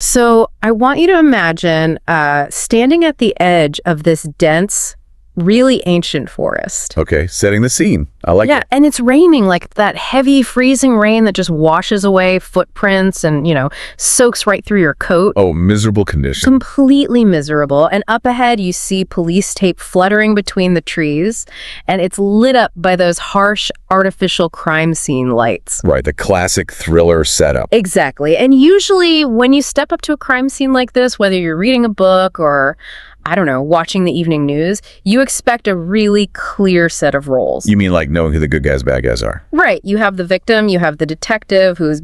So I want you to imagine standing at the edge of this dense, really ancient forest. Okay, setting the scene. I like Yeah, it. and it's raining, like that heavy freezing rain that just washes away footprints and, soaks right through your coat. Oh, miserable condition. Completely miserable. And up ahead, you see police tape fluttering between the trees, and it's lit up by those harsh, artificial crime scene lights. Right, the classic thriller setup. Exactly. And usually when you step up to a crime scene like this, whether you're reading a book or, I don't know, watching the evening news, you expect a really clear set of roles. You mean like knowing who the good guys, bad guys are? Right. You have the victim, you have the detective who's,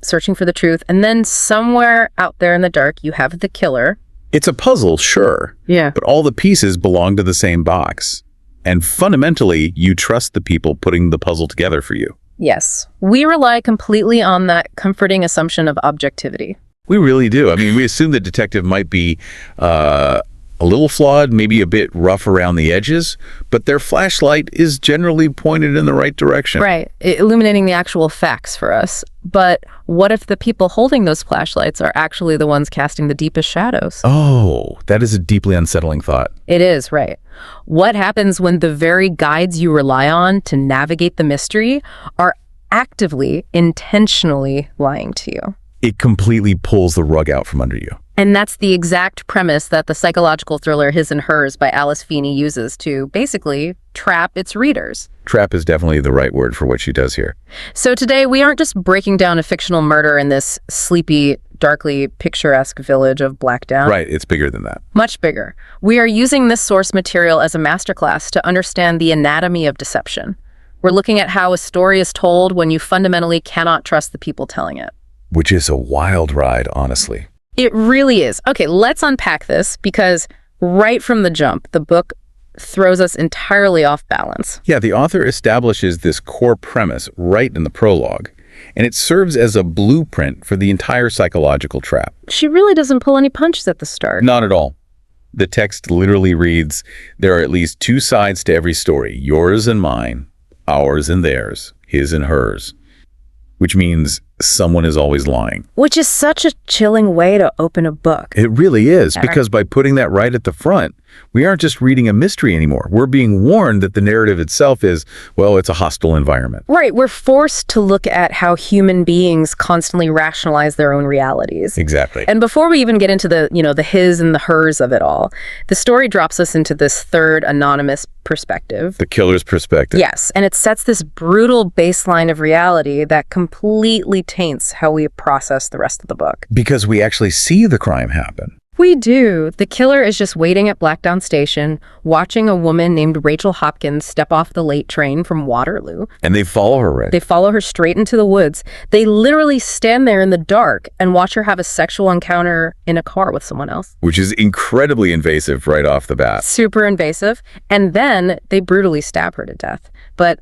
searching for the truth, and then somewhere out there in the dark, you have the killer. It's a puzzle, sure. Yeah. But all the pieces belong to the same box. And fundamentally, you trust the people putting the puzzle together for you. Yes. We rely completely on that comforting assumption of objectivity. We really do. I mean, we assume the detective might be a little flawed, maybe a bit rough around the edges, but their flashlight is generally pointed in the right direction. Right, illuminating the actual facts for us. But what if the people holding those flashlights are actually the ones casting the deepest shadows? Oh, that is a deeply unsettling thought. It is, right. What happens when the very guides you rely on to navigate the mystery are actively, intentionally lying to you? It completely pulls the rug out from under you. And that's the exact premise that the psychological thriller His and Hers by Alice Feeney uses to basically trap its readers. Trap is definitely the right word for what she does here. So today we aren't just breaking down a fictional murder in this sleepy, darkly picturesque village of Blackdown. Right, it's bigger than that. Much bigger. We are using this source material as a masterclass to understand the anatomy of deception. We're looking at how a story is told when you fundamentally cannot trust the people telling it. Which is a wild ride, honestly. It really is. Okay, let's unpack this because right from the jump, the book throws us entirely off balance. Yeah, the author establishes this core premise right in the prologue, and it serves as a blueprint for the entire psychological trap. She really doesn't pull any punches at the start. Not at all. The text literally reads, there are at least two sides to every story, yours and mine, ours and theirs, his and hers, which means someone is always lying. Which is such a chilling way to open a book. It really is, because by putting that right at the front, we aren't just reading a mystery anymore. We're being warned that the narrative itself is, well, it's a hostile environment. Right. We're forced to look at how human beings constantly rationalize their own realities. Exactly. And before we even get into the his and the hers of it all, the story drops us into this third anonymous perspective. The killer's perspective. Yes. And it sets this brutal baseline of reality that completely taints how we process the rest of the book. Because we actually see the crime happen. We do. The killer is just waiting at Blackdown Station, watching a woman named Rachel Hopkins step off the late train from Waterloo. And they follow her, right? They follow her straight into the woods. They literally stand there in the dark and watch her have a sexual encounter in a car with someone else. Which is incredibly invasive right off the bat. Super invasive. And then they brutally stab her to death. But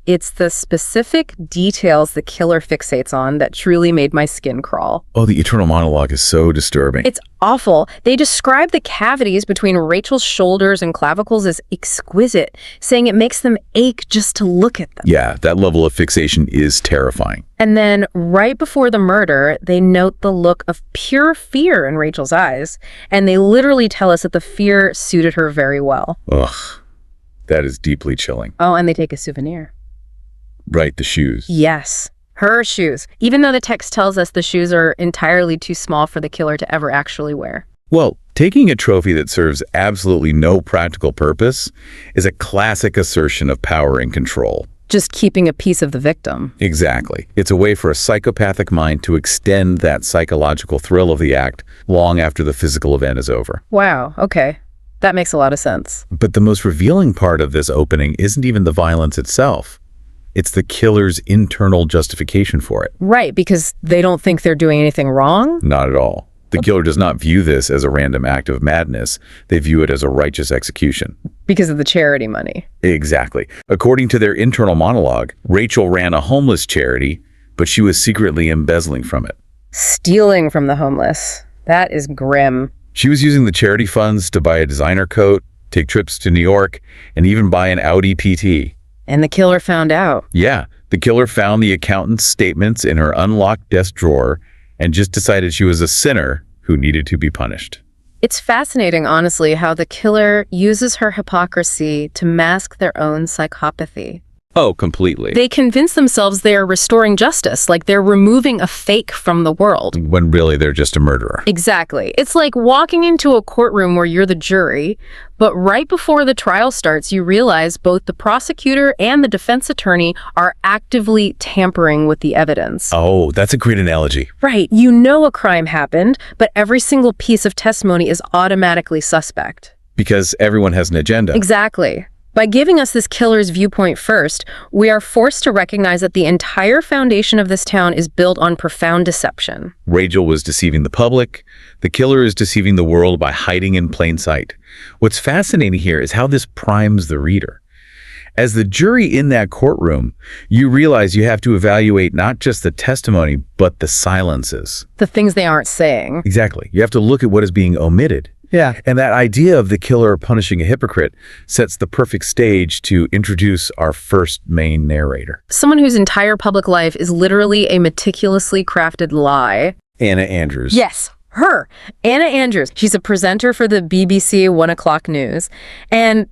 it's the specific details the killer fixates on that truly made my skin crawl. Oh, the eternal monologue is so disturbing. It's awful. They describe the cavities between Rachel's shoulders and clavicles as exquisite, saying it makes them ache just to look at them. Yeah, that level of fixation is terrifying. And then right before the murder, they note the look of pure fear in Rachel's eyes, and they literally tell us that the fear suited her very well. Ugh, that is deeply chilling. Oh, and they take a souvenir. Right, the shoes. Yes. Her shoes, even though the text tells us the shoes are entirely too small for the killer to ever actually wear. Well, taking a trophy that serves absolutely no practical purpose is a classic assertion of power and control. Just keeping a piece of the victim. Exactly. It's a way for a psychopathic mind to extend that psychological thrill of the act long after the physical event is over. Wow, okay. That makes a lot of sense. But the most revealing part of this opening isn't even the violence itself. It's the killer's internal justification for it. Right, because they don't think they're doing anything wrong? Not at all. The killer does not view this as a random act of madness. They view it as a righteous execution. Because of the charity money. Exactly. According to their internal monologue, Rachel ran a homeless charity, but she was secretly embezzling from it. Stealing from the homeless. That is grim. She was using the charity funds to buy a designer coat, take trips to New York, and even buy an Audi PT. And the killer found out. Yeah, the killer found the accountant's statements in her unlocked desk drawer and just decided she was a sinner who needed to be punished. It's fascinating, honestly, how the killer uses her hypocrisy to mask their own psychopathy. Oh, completely. They convince themselves they are restoring justice, like they're removing a fake from the world. When really they're just a murderer. Exactly. It's like walking into a courtroom where you're the jury, but right before the trial starts, you realize both the prosecutor and the defense attorney are actively tampering with the evidence. Oh, that's a great analogy. Right. You know a crime happened, but every single piece of testimony is automatically suspect. Because everyone has an agenda. Exactly. By giving us this killer's viewpoint first, we are forced to recognize that the entire foundation of this town is built on profound deception. Rachel was deceiving the public. The killer is deceiving the world by hiding in plain sight. What's fascinating here is how this primes the reader. As the jury in that courtroom, you realize you have to evaluate not just the testimony, but the silences. The things they aren't saying. Exactly. You have to look at what is being omitted. Yeah. And that idea of the killer punishing a hypocrite sets the perfect stage to introduce our first main narrator. Someone whose entire public life is literally a meticulously crafted lie. Anna Andrews. Yes, her. Anna Andrews. She's a presenter for the BBC 1 o'clock news. And,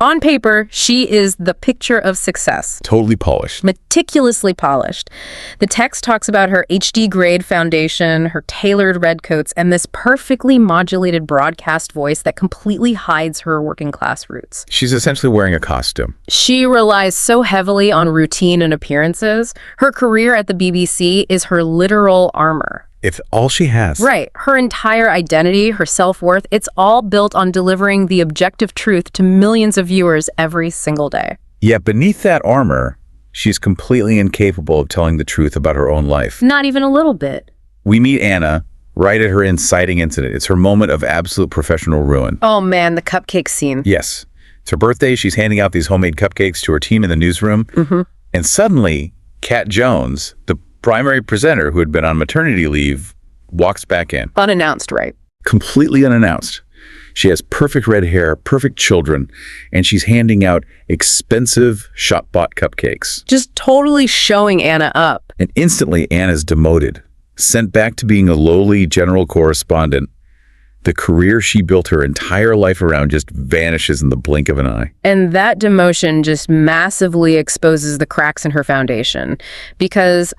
on paper, she is the picture of success. Totally polished. Meticulously polished. The text talks about her HD grade foundation, her tailored red coats, and this perfectly modulated broadcast voice that completely hides her working class roots. She's essentially wearing a costume. She relies so heavily on routine and appearances. Her career at the BBC is her literal armor. It's all she has. Right. Her entire identity, her self-worth, it's all built on delivering the objective truth to millions of viewers every single day. Yet beneath that armor, she's completely incapable of telling the truth about her own life. Not even a little bit. We meet Anna right at her inciting incident. It's her moment of absolute professional ruin. Oh man, the cupcake scene. Yes. It's her birthday. She's handing out these homemade cupcakes to her team in the newsroom. Mm-hmm. And suddenly, Kat Jones, the primary presenter who had been on maternity leave, walks back in. Unannounced, right? Completely unannounced. She has perfect red hair, perfect children, and she's handing out expensive shop-bought cupcakes. Just totally showing Anna up. And instantly, Anna's demoted, sent back to being a lowly general correspondent. The career she built her entire life around just vanishes in the blink of an eye. And that demotion just massively exposes the cracks in her foundation because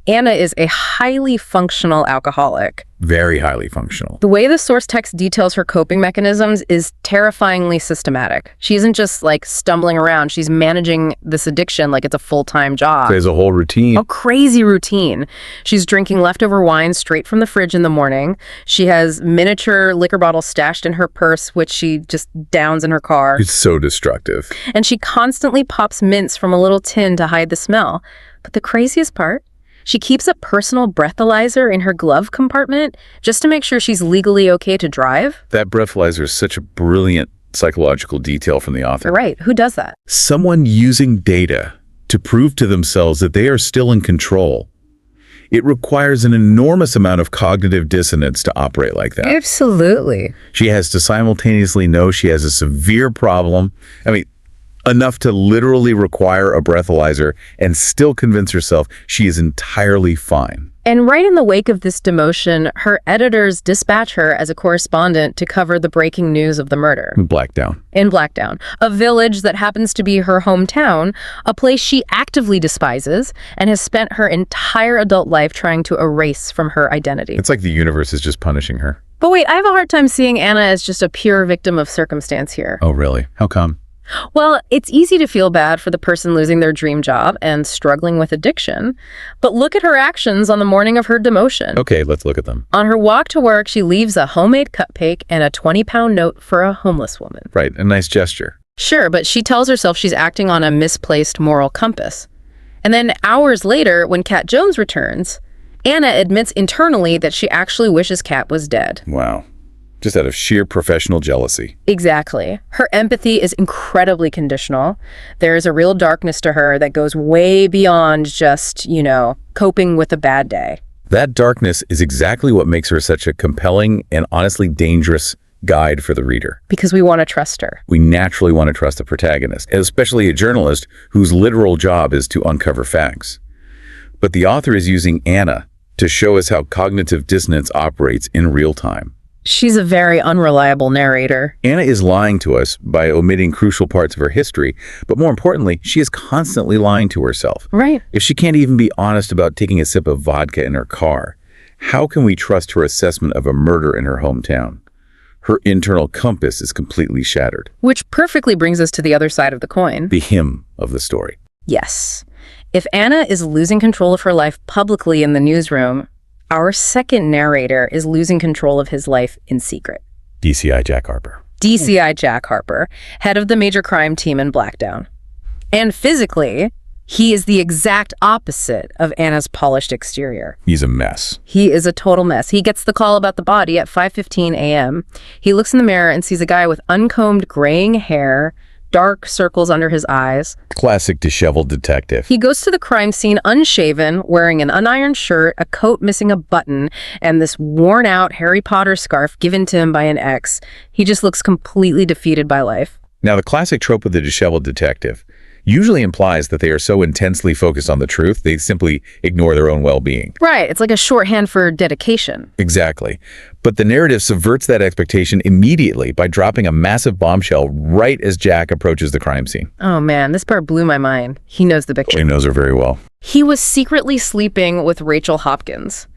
Anna is a highly functional alcoholic. Very highly functional. The way the source text details her coping mechanisms is terrifyingly systematic. She isn't just stumbling around. She's managing this addiction like it's a full-time job. There's a whole routine. A crazy routine. She's drinking leftover wine straight from the fridge in the morning. She has miniature liquor bottles stashed in her purse, which she just downs in her car. It's so destructive. And she constantly pops mints from a little tin to hide the smell. But the craziest part? She keeps a personal breathalyzer in her glove compartment just to make sure she's legally okay to drive. That breathalyzer is such a brilliant psychological detail from the author. Right. Who does that? Someone using data to prove to themselves that they are still in control. It requires an enormous amount of cognitive dissonance to operate like that. Absolutely. She has to simultaneously know she has a severe problem. Enough to literally require a breathalyzer and still convince herself she is entirely fine. And right in the wake of this demotion, her editors dispatch her as a correspondent to cover the breaking news of the murder. Blackdown. In Blackdown, a village that happens to be her hometown, a place she actively despises and has spent her entire adult life trying to erase from her identity. It's like the universe is just punishing her. But wait, I have a hard time seeing Anna as just a pure victim of circumstance here. Oh, really? How come? Well, it's easy to feel bad for the person losing their dream job and struggling with addiction, but look at her actions on the morning of her demotion. Okay, let's look at them. On her walk to work, she leaves a homemade cupcake and a 20-pound note for a homeless woman. Right, a nice gesture. Sure, but she tells herself she's acting on a misplaced moral compass. And then hours later, when Kat Jones returns, Anna admits internally that she actually wishes Kat was dead. Wow. Just out of sheer professional jealousy. Exactly. Her empathy is incredibly conditional. There's a real darkness to her that goes way beyond just, coping with a bad day. That darkness is exactly what makes her such a compelling and honestly dangerous guide for the reader. Because we want to trust her. We naturally want to trust the protagonist, especially a journalist whose literal job is to uncover facts. But the author is using Anna to show us how cognitive dissonance operates in real time. She's a very unreliable narrator. Anna is lying to us by omitting crucial parts of her history, but more importantly, she is constantly lying to herself. Right. If she can't even be honest about taking a sip of vodka in her car, how can we trust her assessment of a murder in her hometown? Her internal compass is completely shattered. Which perfectly brings us to the other side of the coin. The him of the story. Yes. If Anna is losing control of her life publicly in the newsroom, our second narrator is losing control of his life in secret. DCI Jack Harper. DCI Jack Harper, head of the major crime team in Blackdown. And physically, he is the exact opposite of Anna's polished exterior. He's a mess. He is a total mess. He gets the call about the body at 5:15 a.m. He looks in the mirror and sees a guy with uncombed graying hair, dark circles under his eyes. Classic disheveled detective. He goes to the crime scene unshaven, wearing an unironed shirt, a coat missing a button, and this worn-out Harry Potter scarf given to him by an ex. He just looks completely defeated by life. Now, the classic trope of the disheveled detective usually implies that they are so intensely focused on the truth, they simply ignore their own well-being. Right, it's like a shorthand for dedication. Exactly. But the narrative subverts that expectation immediately by dropping a massive bombshell right as Jack approaches the crime scene. Oh man, this part blew my mind. He knows the picture. He knows her very well. He was secretly sleeping with Rachel Hopkins.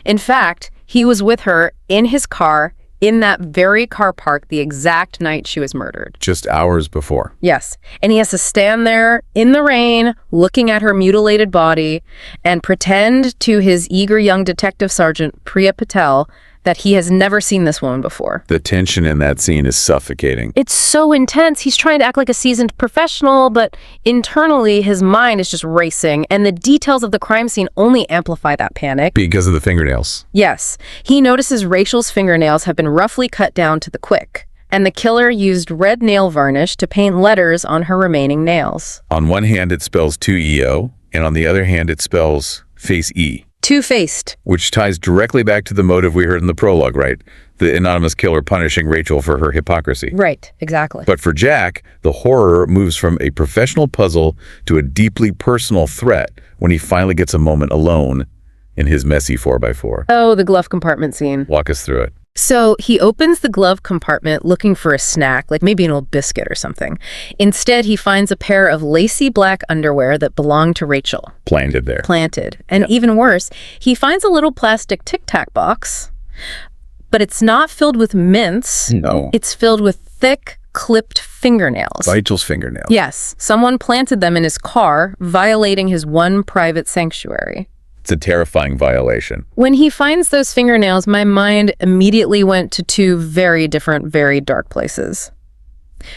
In fact, he was with her in his car in that very car park the exact night she was murdered. Just hours before. Yes. And he has to stand there in the rain, looking at her mutilated body, and pretend to his eager young detective sergeant, Priya Patel, that he has never seen this woman before. The tension in that scene is suffocating. It's so intense. He's trying to act like a seasoned professional, but internally his mind is just racing, and the details of the crime scene only amplify that panic. Because of the fingernails. Yes. He notices Rachel's fingernails have been roughly cut down to the quick, and the killer used red nail varnish to paint letters on her remaining nails. On one hand, it spells 2EO, and on the other hand, it spells face E. Two-faced. Which ties directly back to the motive we heard in the prologue, right? The anonymous killer punishing Rachel for her hypocrisy. Right, exactly. But for Jack, the horror moves from a professional puzzle to a deeply personal threat when he finally gets a moment alone in his messy 4x4. Oh, the glove compartment scene. Walk us through it. So he opens the glove compartment looking for a snack, like maybe an old biscuit or something. Instead, he finds a pair of lacy black underwear that belonged to Rachel. Planted there. Planted. And even worse, he finds a little plastic Tic Tac box, but it's not filled with mints. No. It's filled with thick, clipped fingernails. Rachel's fingernails. Yes. Someone planted them in his car, violating his one private sanctuary. It's a terrifying violation. When he finds those fingernails, my mind immediately went to two very different, very dark places.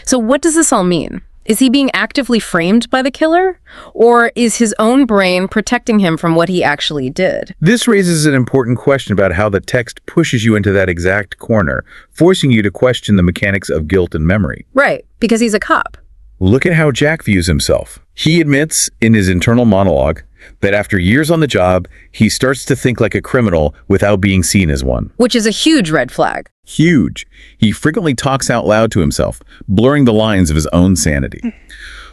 So what does this all mean? Is he being actively framed by the killer? Or is his own brain protecting him from what he actually did? This raises an important question about how the text pushes you into that exact corner, forcing you to question the mechanics of guilt and memory. Right, because he's a cop. Look at how Jack views himself. He admits in his internal monologue that after years on the job, he starts to think like a criminal without being seen as one. Which is a huge red flag. Huge. He frequently talks out loud to himself, blurring the lines of his own sanity.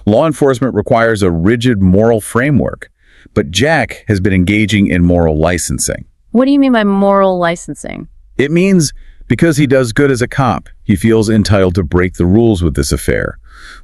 Law enforcement requires a rigid moral framework, but Jack has been engaging in moral licensing. What do you mean by moral licensing? It means because he does good as a cop, he feels entitled to break the rules with this affair.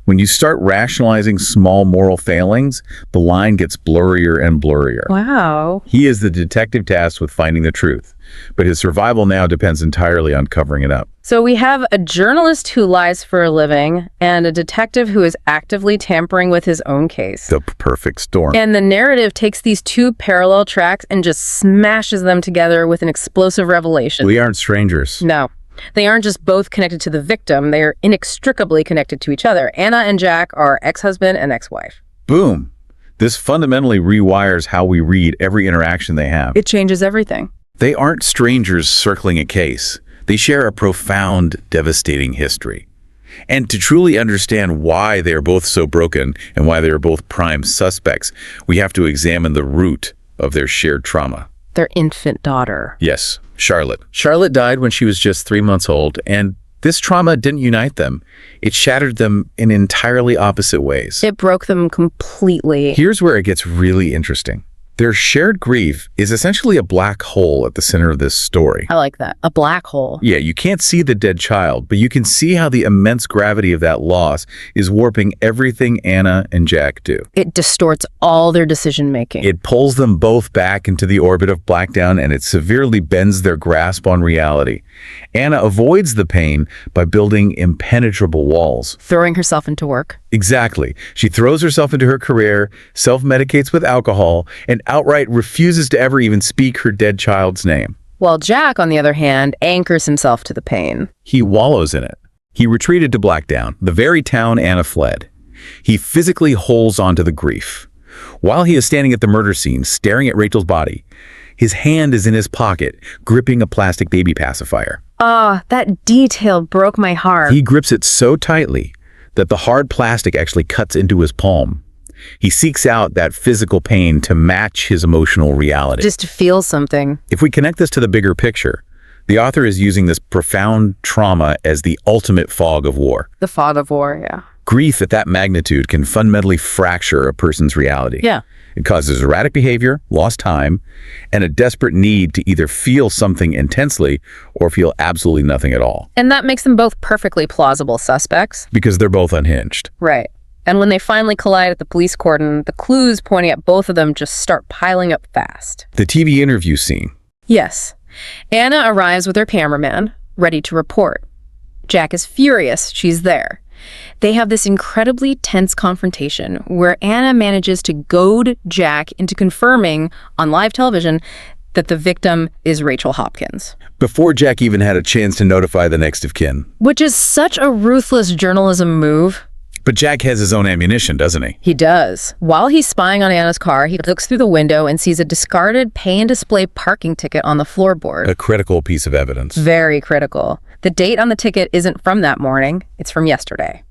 When you start rationalizing small moral failings, the line gets blurrier and blurrier. Wow. He is the detective tasked with finding the truth, but his survival now depends entirely on covering it up. So we have a journalist who lies for a living and a detective who is actively tampering with his own case. The perfect storm. And the narrative takes these two parallel tracks and just smashes them together with an explosive revelation. We aren't strangers. No. They aren't just both connected to the victim, they are inextricably connected to each other. Anna and Jack are ex-husband and ex-wife. Boom. This fundamentally rewires how we read every interaction they have. It changes everything. They aren't strangers circling a case. They share a profound, devastating history. And to truly understand why they are both so broken and why they are both prime suspects, we have to examine the root of their shared trauma. Their infant daughter. Yes, Charlotte. Charlotte died when she was just 3 months old, and this trauma didn't unite them. It shattered them in entirely opposite ways. It broke them completely. Here's where it gets really interesting. Their shared grief is essentially a black hole at the center of this story. I like that. A black hole. Yeah, you can't see the dead child, but you can see how the immense gravity of that loss is warping everything Anna and Jack do. It distorts all their decision-making. It pulls them both back into the orbit of Blackdown, and it severely bends their grasp on reality. Anna avoids the pain by building impenetrable walls. Throwing herself into work. Exactly. She throws herself into her career, self-medicates with alcohol, and outright refuses to ever even speak her dead child's name. While Jack, on the other hand, anchors himself to the pain. He wallows in it. He retreated to Blackdown, the very town Anna fled. He physically holds onto the grief. While he is standing at the murder scene, staring at Rachel's body, his hand is in his pocket, gripping a plastic baby pacifier. That detail broke my heart. He grips it so tightly that the hard plastic actually cuts into his palm. He seeks out that physical pain to match his emotional reality. Just to feel something. If we connect this to the bigger picture, the author is using this profound trauma as the ultimate fog of war. The fog of war, yeah. Grief at that magnitude can fundamentally fracture a person's reality. Yeah. It causes erratic behavior, lost time, and a desperate need to either feel something intensely or feel absolutely nothing at all. And that makes them both perfectly plausible suspects. Because they're both unhinged. Right. And when they finally collide at the police cordon, the clues pointing at both of them just start piling up fast. The TV interview scene. Yes. Anna arrives with her cameraman, ready to report. Jack is furious she's there. They have this incredibly tense confrontation where Anna manages to goad Jack into confirming on live television that the victim is Rachel Hopkins. Before Jack even had a chance to notify the next of kin. Which is such a ruthless journalism move. But Jack has his own ammunition, doesn't he? He does. While he's spying on Anna's car, he looks through the window and sees a discarded pay-and-display parking ticket on the floorboard. A critical piece of evidence. Very critical. The date on the ticket isn't from that morning, it's from yesterday.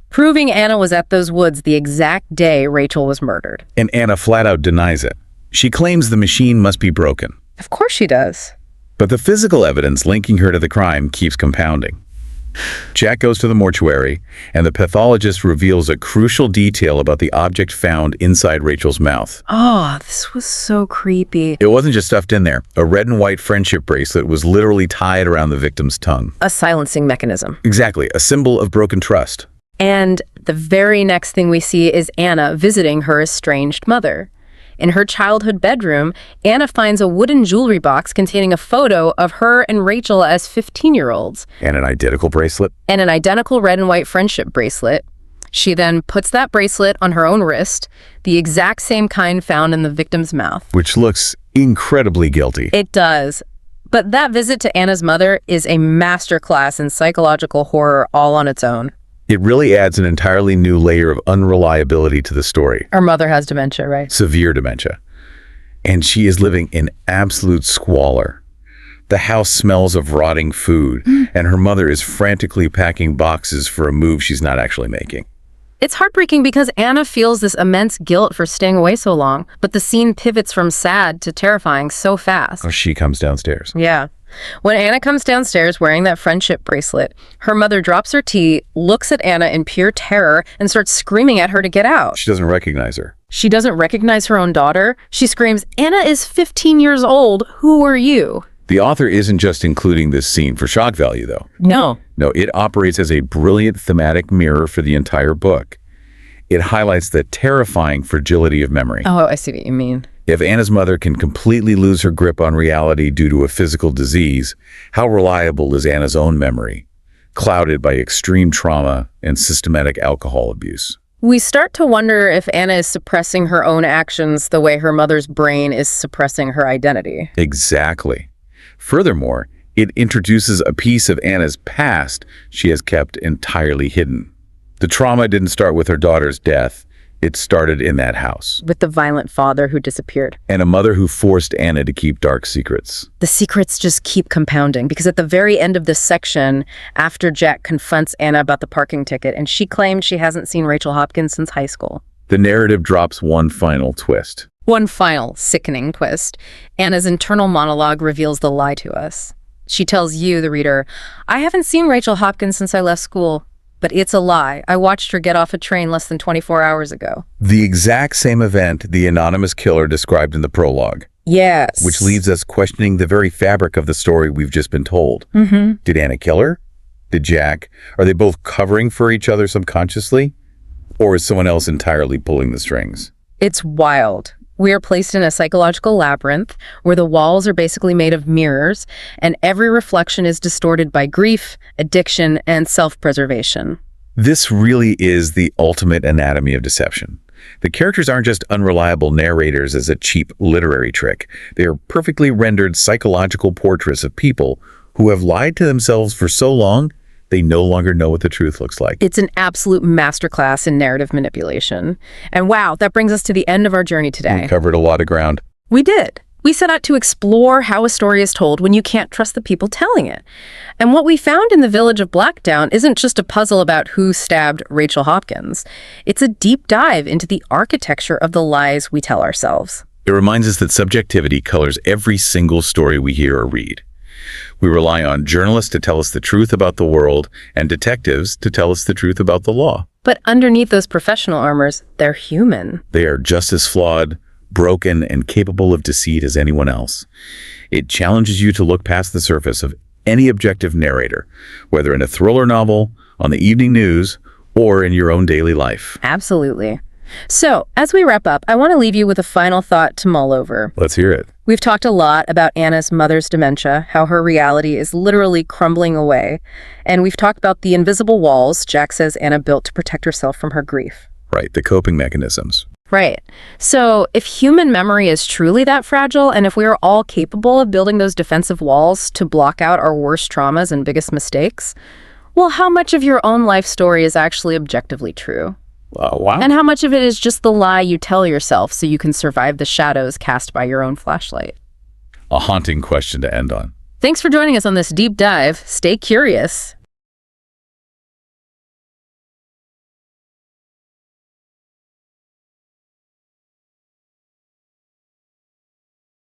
Proving Anna was at those woods the exact day Rachel was murdered. And Anna flat out denies it. She claims the machine must be broken. Of course she does. But the physical evidence linking her to the crime keeps compounding. Jack goes to the mortuary, and the pathologist reveals a crucial detail about the object found inside Rachel's mouth. Oh, this was so creepy. It wasn't just stuffed in there. A red and white friendship bracelet was literally tied around the victim's tongue. A silencing mechanism. Exactly, a symbol of broken trust. And the very next thing we see is Anna visiting her estranged mother. In her childhood bedroom, Anna finds a wooden jewelry box containing a photo of her and Rachel as 15-year-olds. And an identical bracelet. And an identical red and white friendship bracelet. She then puts that bracelet on her own wrist, the exact same kind found in the victim's mouth. Which looks incredibly guilty. It does. But that visit to Anna's mother is a masterclass in psychological horror all on its own. It really adds an entirely new layer of unreliability to the story. Her mother has dementia, right? Severe dementia. And she is living in absolute squalor. The house smells of rotting food, and her mother is frantically packing boxes for a move she's not actually making. It's heartbreaking because Anna feels this immense guilt for staying away so long, but the scene pivots from sad to terrifying so fast. Oh, she comes downstairs. Yeah. When Anna comes downstairs wearing that friendship bracelet, her mother drops her tea, looks at Anna in pure terror, and starts screaming at her to get out. She doesn't recognize her. She doesn't recognize her own daughter. She screams, "Anna is 15 years old. Who are you?" The author isn't just including this scene for shock value, though. No. No, it operates as a brilliant thematic mirror for the entire book. It highlights the terrifying fragility of memory. Oh, I see what you mean. If Anna's mother can completely lose her grip on reality due to a physical disease, how reliable is Anna's own memory, clouded by extreme trauma and systematic alcohol abuse? We start to wonder if Anna is suppressing her own actions the way her mother's brain is suppressing her identity. Exactly. Furthermore, it introduces a piece of Anna's past she has kept entirely hidden. The trauma didn't start with her daughter's death. It started in that house. With the violent father who disappeared. And a mother who forced Anna to keep dark secrets. The secrets just keep compounding because at the very end of this section, after Jack confronts Anna about the parking ticket and she claims she hasn't seen Rachel Hopkins since high school. The narrative drops one final twist. One final sickening twist. Anna's internal monologue reveals the lie to us. She tells you, the reader, "I haven't seen Rachel Hopkins since I left school." but it's a lie. I watched her get off a train less than 24 hours ago. The exact same event the anonymous killer described in the prologue. Yes. Which leaves us questioning the very fabric of the story we've just been told. Did Anna kill her? Did Jack? Are they both covering for each other subconsciously? Or is someone else entirely pulling the strings? It's wild. We are placed in a psychological labyrinth where the walls are basically made of mirrors, and every reflection is distorted by grief, addiction, and self-preservation. This really is the ultimate anatomy of deception. The characters aren't just unreliable narrators as a cheap literary trick. They are perfectly rendered psychological portraits of people who have lied to themselves for so long, they no longer know what the truth looks like. It's an absolute masterclass in narrative manipulation. And wow, that brings us to the end of our journey today. We covered a lot of ground. We did. We set out to explore how a story is told when you can't trust the people telling it. And what we found in the village of Blackdown isn't just a puzzle about who stabbed Rachel Hopkins. It's a deep dive into the architecture of the lies we tell ourselves. It reminds us that subjectivity colors every single story we hear or read. We rely on journalists to tell us the truth about the world and detectives to tell us the truth about the law. But underneath those professional armors, they're human. They are just as flawed, broken, and capable of deceit as anyone else. It challenges you to look past the surface of any objective narrator, whether in a thriller novel, on the evening news, or in your own daily life. Absolutely. So, as we wrap up, I want to leave you with a final thought to mull over. Let's hear it. We've talked a lot about Anna's mother's dementia, how her reality is literally crumbling away. And we've talked about the invisible walls Jack says Anna built to protect herself from her grief. Right, the coping mechanisms. Right. So if human memory is truly that fragile, and if we are all capable of building those defensive walls to block out our worst traumas and biggest mistakes, well, how much of your own life story is actually objectively true? Wow. And how much of it is just the lie you tell yourself so you can survive the shadows cast by your own flashlight? A haunting question to end on. Thanks for joining us on this deep dive. Stay curious.